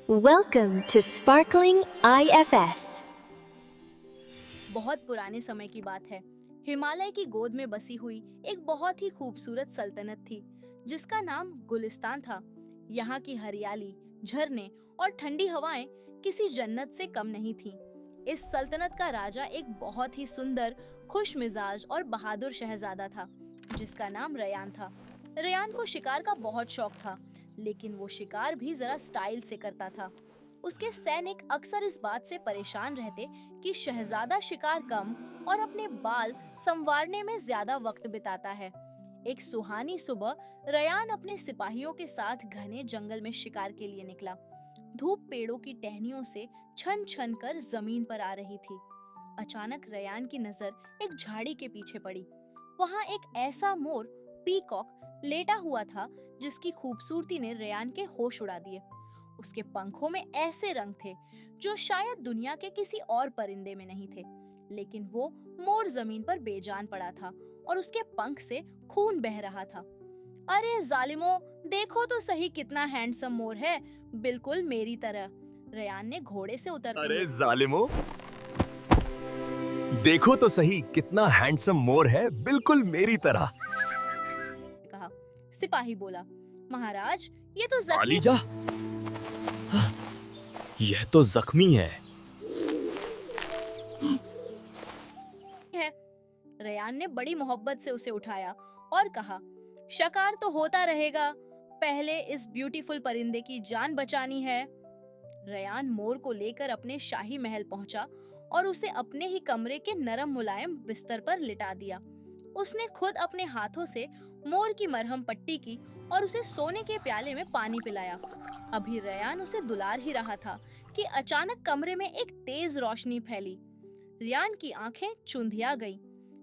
Welcome to Sparkling IFS. बहुत पुराने समय की बात है। हिमालय की गोद में बसी हुई एक बहुत ही खूबसूरत सल्तनत थी जिसका नाम गुलिस्तान था। यहाँ की हरियाली, झरने और ठंडी हवाएं किसी जन्नत से कम नहीं थीं। इस सल्तनत का राजा एक बहुत ही सुंदर, खुश मिजाज और बहादुर शहजादा था जिसका नाम रयान था। रयान को शिकार का बहुत शौक था, लेकिन वो शिकार भी जरा स्टाइल से करता था। उसके सैनिक अक्सर इस बात से परेशान रहते कि शहजादा शिकार कम और अपने बाल संवारने में ज्यादा वक्त बिताता है। एक सुहानी सुबह रयान अपने सिपाहियों के साथ घने जंगल में शिकार के लिए निकला। धूप पेड़ों की टहनियों से छन छन कर जमीन पर आ रही थी। अचानक रयान की नजर एक झाड़ी के पीछे पड़ी। वहां एक ऐसा मोर, पीकॉक, लेटा हुआ था जिसकी खूबसूरती ने रयान के होश उड़ा दिए। उसके पंखों में ऐसे रंग थे जो शायद दुनिया के किसी और परिंदे में नहीं थे, लेकिन वो मोर जमीन पर बेजान पड़ा था और उसके पंख से खून बह रहा था। अरे जालिमो, देखो तो सही कितना हैंडसम मोर है, बिल्कुल मेरी तरह। रयान ने घोड़े से उतरते अरे हुए जालिमो, देखो तो सही कितना हैंडसम मोर है, बिल्कुल मेरी तरह। कहा। सिपाही बोला, महाराज, ये तो जख्मी आलीजा, यह तो जख्मी है। है। रयान ने बड़ी मोहब्बत से उसे उठाया और कहा, शिकार तो होता रहेगा, पहले इस ब्यूटीफुल परिंदे की जान बचानी है। रयान मोर को लेकर अपने शाही महल पहुंचा और उसे अपने ही कमरे के नरम मुलायम बिस्तर पर लिटा दिया। उसने खुद अपने हाथों से मोर की मरहम पट्टी की और उसे सोने के प्याले में पानी पिलाया। अभी रयान उसे दुलार ही रहा था कि अचानक कमरे में एक तेज रोशनी फैली। रियान की आंखें चुंधिया गईं।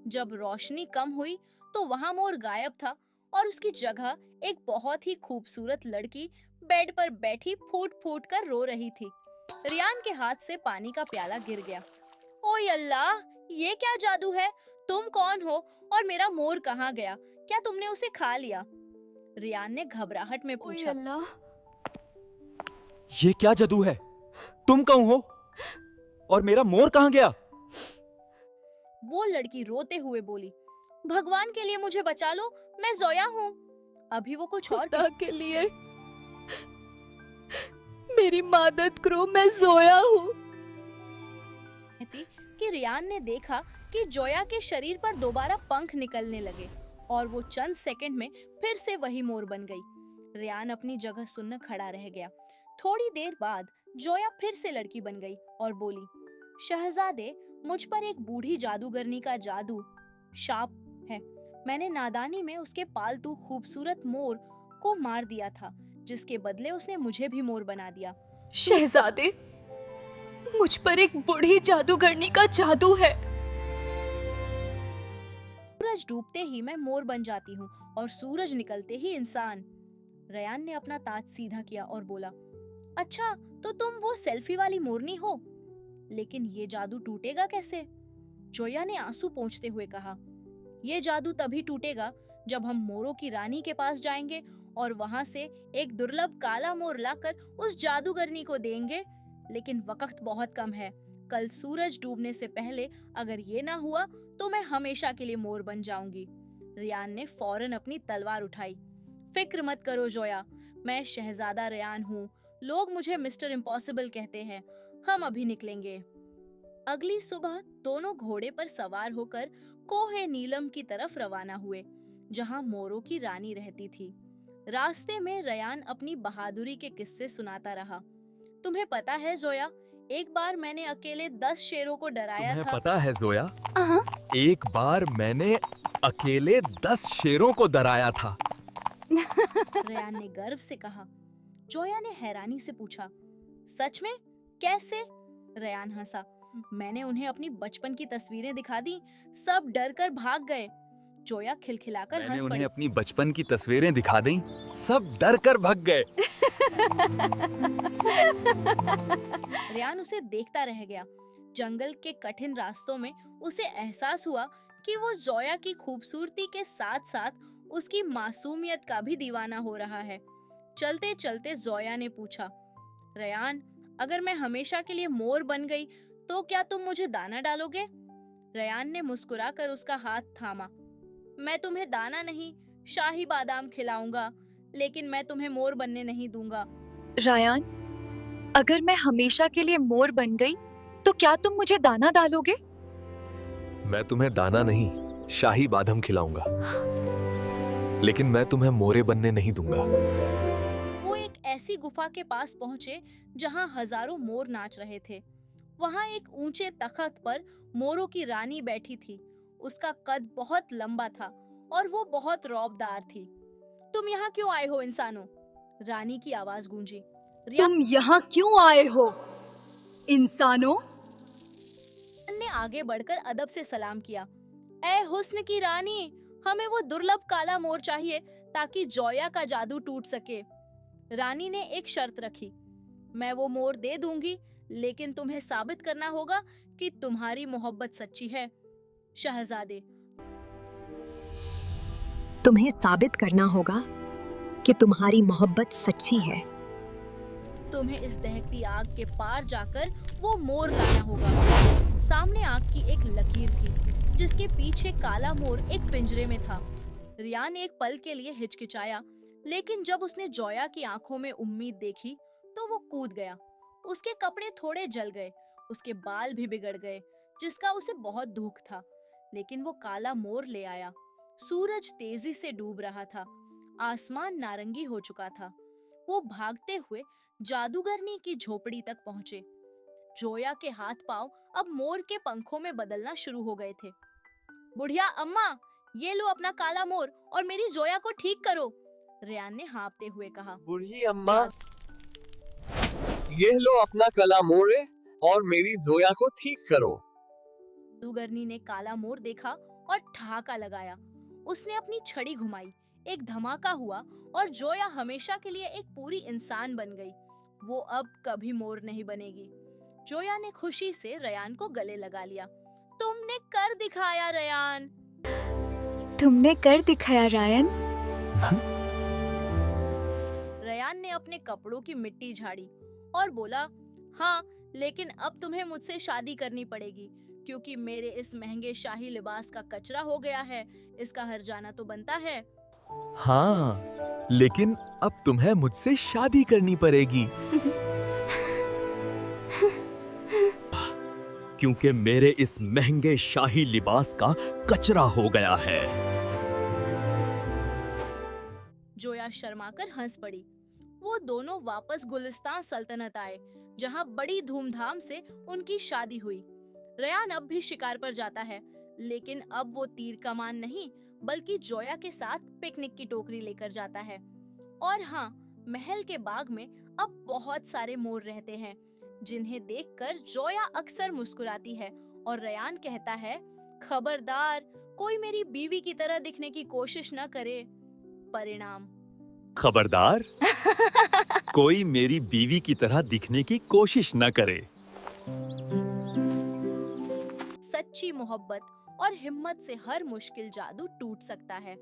जब रोशनी कम हुई तो वहां मोर गायब था और उसकी जगह एक बहुत ही खूबसूरत लड़की बेड पर बैठी फूट फूट कर रो रही थी। रियान के हाथ से पानी का प्याला गिर गया। ओय अल्लाह, ये क्या जादू है? तुम कौन हो और मेरा मोर कहाँ गया? क्या तुमने उसे खा लिया? रियान ने घबराहट में पूछा। ये क्या जादू है? तुम कौन हो? और मेरा मोर कहाँ गया? वो लड़की रोते हुए बोली, भगवान के लिए मुझे बचा लो, मैं जोया हूँ। अभी वो कुछ और खुदा के लिए मेरी मदद करो, मैं जोया हूँ। कहती कि रियान ने देखा कि जोया के शरीर पर दोबारा पंख निकलने लगे और वो चंद सेकंड में फिर से वही मोर बन गई। रियान अपनी जगह सुन्न खड़ा रह गया। थोड़ी देर बाद जोया फिर से लड़की बन गई और बोली, शहजादे, मुझ पर एक बूढ़ी जादूगरनी का जादू शाप है। मैंने नादानी में उसके पालतू खूबसूरत मोर को मार दिया था, जिसके बदले उसने मुझे भी मोर बना दिया। शहजादे, मुझ पर एक बूढ़ी जादूगरनी का जादू है। सूरज डूबते ही मैं मोर बन जाती हूँ और सूरज निकलते ही इंसान। रयान ने अपना ताज सीधा किया और बोला, अच्छा, तो तुम वो सेल्फी वाली मोरनी हो? लेकिन ये जादू टूटेगा कैसे? जोया ने आंसू पोंछते हुए कहा, ये जादू तभी टूटेगा जब हम मोरों की रानी के पास जाएंगे और वहां से एक दुर्लभ काला मोर लाकर उस जादूगरनी को देंगे। लेकिन वक्त बहुत कम है। कल सूरज डूबने से पहले अगर ये ना हुआ तो मैं हमेशा के लिए मोर बन जाऊंगी। रियान ने फौरन अपनी तलवार उठाई। फिक्र मत करो जोया, मैं शहजादा रियान हूँ। लोग मुझे मिस्टर इम्पॉसिबल कहते हैं। हम अभी निकलेंगे। अगली सुबह दोनों घोड़े पर सवार होकर कोहे नीलम की तरफ रवाना हुए, जहां मोरों की रानी रहती थी। रास्ते में रयान अपनी बहादुरी के किस्से सुनाता रहा। तुम्हें पता है जोया, एक बार मैंने अकेले 10 शेरों को डराया तुम्हें था। पता है जोया, एक बार मैंने अकेले 10 शेरों को डराया था। रयान ने गर्व से कहा। जोया ने हैरानी से पूछा, सच में? कैसे? रयान हंसा। मैंने उन्हें अपनी बचपन की तस्वीरें दिखा दी, सब डर कर भाग गए। जोया खिलखिलाकर मैंने हंस उन्हें पड़ी। अपनी बचपन की तस्वीरें दिखा दी, सब डर कर भाग गए। रियान उसे देखता रह गया। जंगल के कठिन रास्तों में उसे एहसास हुआ कि वो जोया की खूबसूरती के साथ साथ उसकी मासूमियत का भी दीवाना हो रहा है। चलते चलते जोया ने पूछा, रयान, अगर मैं हमेशा के लिए मोर बन गई तो क्या तुम मुझे दाना डालोगे? रयान ने मुस्कुराकर उसका हाथ थामा। मैं तुम्हें दाना नहीं, शाही बादाम खिलाऊंगा, लेकिन मैं तुम्हें मोर बनने नहीं दूंगा। रायान, अगर मैं हमेशा के लिए मोर बन गई तो क्या तुम मुझे दाना डालोगे? मैं तुम्हें दाना नहीं, शाही बादाम खिलाऊंगा, लेकिन मैं तुम्हें मोरे बनने नहीं दूंगा। वो एक ऐसी गुफा के पास पहुंचे जहां हजारों मोर नाच रहे थे। वहां एक ऊंचे तख्त पर मोरों की रानी बैठी थी। उसका कद बहुत लंबा था और वो बहुत रौबदार थी। तुम यहाँ क्यों आए हो इंसानों? रानी की आवाज गूंजी। तुम यहाँ क्यों आए हो, इंसानों? रियान ने आगे बढ़कर अदब से सलाम किया। ए हुस्न की रानी, हमें वो दुर्लभ काला मोर चाहिए ताकि जोया का जादू टूट सके। रानी ने एक शर्त रखी। मैं वो मोर दे दूंगी, लेकिन तुम्हें साबित करना होगा कि तुम्हारी मोहब्बत सच्ची है। शहजादे, तुम्हें साबित करना होगा कि तुम्हारी मोहब्बत सच्ची है। तुम्हें इस दहकती आग के पार जाकर वो मोर लाना होगा। सामने आग की एक लकीर थी, जिसके पीछे काला मोर एक पिंजरे में था। रियान एक पल के लिए हिचकिचाया, लेकिन जब उसने जोया की आंखों में उम्मीद देखी तो वो कूद गया। उसके कपड़े थोड़े जल गए, उसके बाल भी बिगड़ गए, जिसका उसे बहुत दुख था। लेकिन वो काला मोर ले आया। सूरज तेजी से डूब रहा था, आसमान नारंगी हो चुका था। वो भागते हुए जादूगरनी की झोपड़ी तक पहुंचे। जोया के हाथ पांव अब मोर के पंखों में बदलना शुरू हो गए थे। बुढ़िया अम्मा, ये लो अपना काला मोर और मेरी जोया को ठीक करो, रियान ने हाँफते हुए कहा। बूढ़ी अम्मा, ये लो अपना काला मोर और मेरी जोया को ठीक करो। जादूगरनी ने काला मोर देखा और ठहाका लगाया। उसने अपनी छड़ी घुमाई, एक धमाका हुआ और जोया हमेशा के लिए एक पूरी इंसान बन गई। वो अब कभी मोर नहीं बनेगी। जोया ने खुशी से रयान को गले लगा लिया। तुमने कर दिखाया रयान। तुमने कर दिखाया रायन। रयान ने अपने कपड़ों की मिट्टी झाड़ी और बोला, हाँ, लेकिन अब तुम्हें मुझसे शादी करनी पड़ेगी, क्योंकि मेरे इस महंगे शाही लिबास का कचरा हो गया है। इसका हर्जाना तो बनता है। हाँ, लेकिन अब तुम्हें मुझसे शादी करनी पड़ेगी, क्योंकि मेरे इस महंगे शाही लिबास का कचरा हो गया है। जोया शर्माकर हंस पड़ी। वो दोनों वापस गुलिस्तान सल्तनत आए, जहां बड़ी धूमधाम से उनकी शादी हुई। रयान अब भी शिकार पर जाता है, लेकिन अब वो तीर कमान नहीं, बल्कि जोया के साथ पिकनिक की टोकरी लेकर जाता है। और हाँ, महल के बाग में अब बहुत सारे मोर रहते हैं, जिन्हें देखकर जोया अक्सर मुस्कुराती है और रयान कहता है, खबरदार, कोई मेरी बीवी की तरह दिखने की कोशिश न करे। परिणाम, खबरदार, कोई मेरी बीवी की तरह दिखने की कोशिश न करे। सच्ची मोहब्बत और हिम्मत से हर मुश्किल जादू टूट सकता है।